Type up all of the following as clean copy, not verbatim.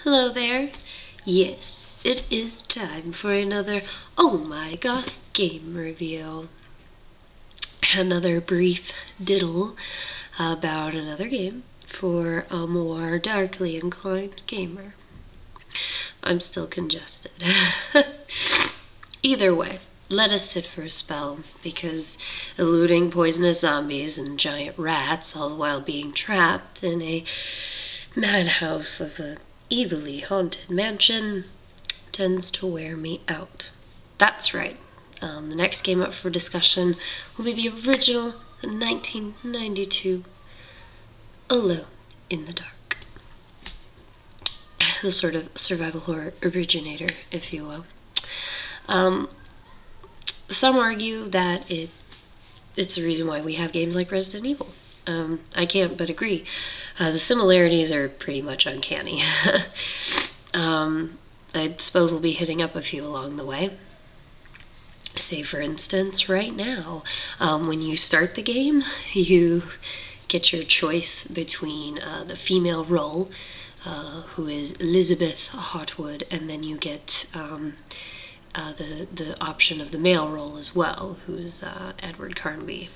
Hello there. Yes, it is time for another Oh My Goth game review. Another brief diddle about another game for a more darkly inclined gamer. I'm still congested. Either way, let us sit for a spell, because eluding poisonous zombies and giant rats, all the while being trapped in a madhouse of a evilly haunted mansion, tends to wear me out. That's right. The next game up for discussion will be the original 1992 Alone in the Dark. The sort of survival horror originator, if you will. Some argue that it's the reason why we have games like Resident Evil. I can't but agree. The similarities are pretty much uncanny. I suppose we'll be hitting up a few along the way. Say, for instance, right now, when you start the game, you get your choice between the female role, who is Elizabeth Hotwood, and then you get the option of the male role as well, who's Edward Carnby.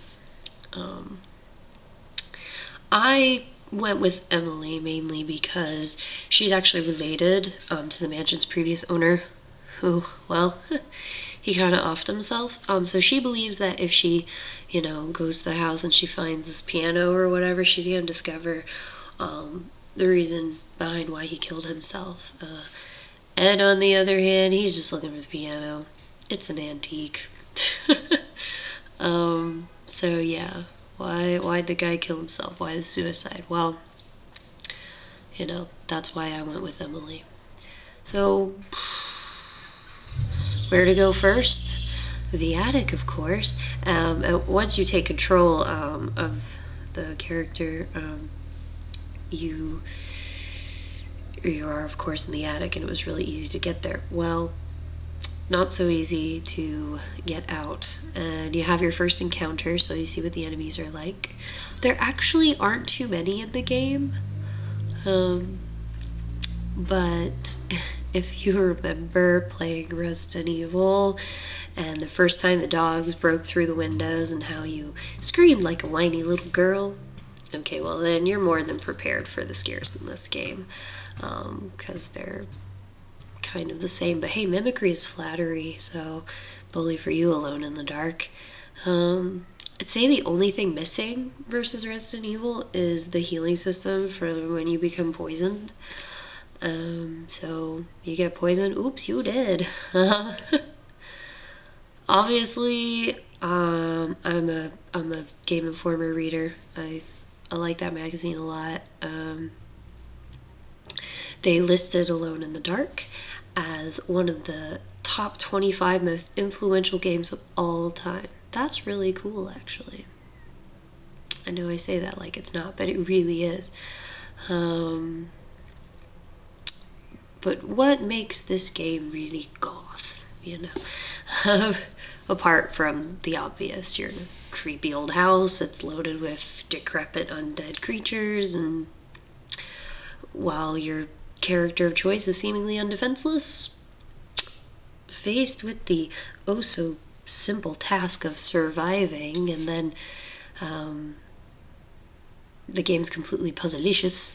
I went with Emily mainly because she's actually related to the mansion's previous owner, who, well, he kind of offed himself. So she believes that if she, goes to the house and she finds this piano or whatever, she's going to discover the reason behind why he killed himself. Ed, on the other hand, he's just looking for the piano. It's an antique. So yeah. Why'd the guy kill himself? Why the suicide? Well, that's why I went with Emily. So, where to go first? The attic, of course. Once you take control of the character, you are, of course, in the attic, and it was really easy to get there. Well, not so easy to get out, and you have your first encounter, so you see what the enemies are like. There actually aren't too many in the game, but if you remember playing Resident Evil and the first time the dogs broke through the windows and how you screamed like a whiny little girl, okay, well then you're more than prepared for the scares in this game, because they're kind of the same. But hey, mimicry is flattery, so bully for you, Alone in the Dark. I'd say the only thing missing versus Resident Evil is the healing system for when you become poisoned. So you get poisoned, oops, you did. Obviously, I'm a Game Informer reader. I like that magazine a lot. They listed Alone in the Dark as one of the top 25 most influential games of all time. That's really cool, actually. I know I say that like it's not, but it really is. But what makes this game really goth, apart from the obvious? You're in a creepy old house that's loaded with decrepit undead creatures, and while your character of choice is seemingly undefenseless, faced with the oh-so-simple task of surviving, and then the game's completely puzzlicious,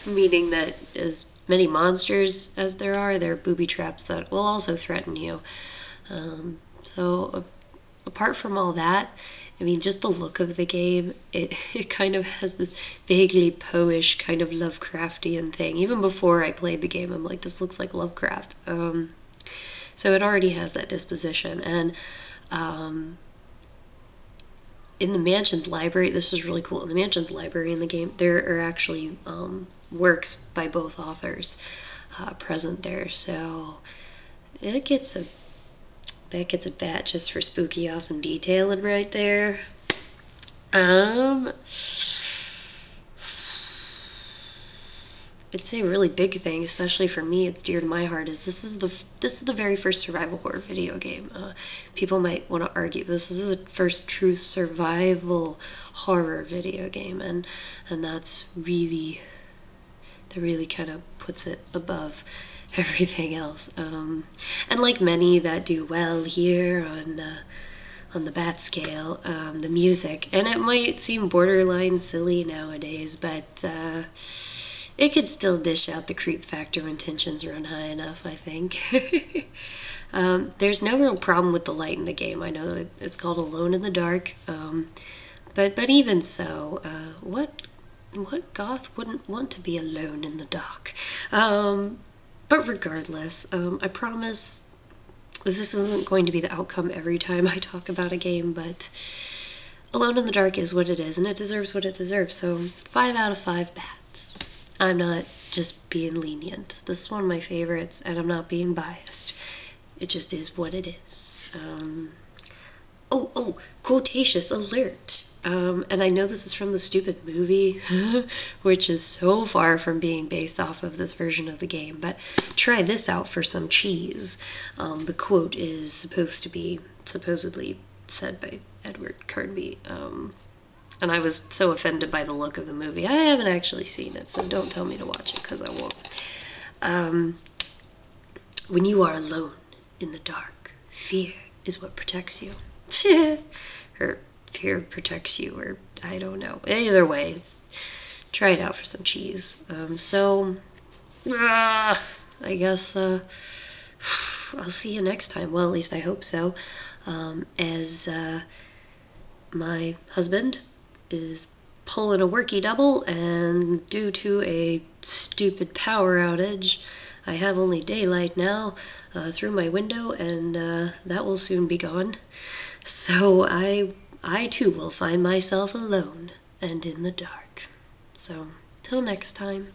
meaning that as many monsters as there are booby traps that will also threaten you. So apart from all that, I mean, just the look of the game, it kind of has this vaguely Poe-ish kind of Lovecraftian thing. Even before I played the game, I'm like, this looks like Lovecraft. So it already has that disposition. And in the mansion's library, this is really cool. In the mansion's library in the game, there are actually works by both authors present there. So that gets a bat just for spooky, awesome detailing right there. I'd say a really big thing, especially for me, it's dear to my heart, is this is the very first survival horror video game. People might want to argue, but this is the first true survival horror video game, and that's really that really kind of puts it above everything else. And like many that do well here on the bat scale, the music, and it might seem borderline silly nowadays, but it could still dish out the creep factor when tensions run high enough, I think. There's no real problem with the light in the game. I know that it's called Alone in the Dark, but even so, what goth wouldn't want to be alone in the dark? But regardless, I promise this isn't going to be the outcome every time I talk about a game, but Alone in the Dark is what it is, and it deserves what it deserves, so 5 out of 5 bats. I'm not just being lenient. This is one of my favorites, and I'm not being biased. It just is what it is. Quotacious alert. And I know this is from the stupid movie, which is so far from being based off of this version of the game, but try this out for some cheese. The quote is supposedly said by Edward Carnby, and I was so offended by the look of the movie. I haven't actually seen it, so don't tell me to watch it, because I won't. When you are alone in the dark, fear is what protects you. Or fear protects you, or I don't know. Either way, try it out for some cheese. I guess I'll see you next time. Well, at least I hope so. As my husband is pulling a worky double, and due to a stupid power outage, I have only daylight now through my window, and that will soon be gone. So I too will find myself alone and in the dark. So, till next time.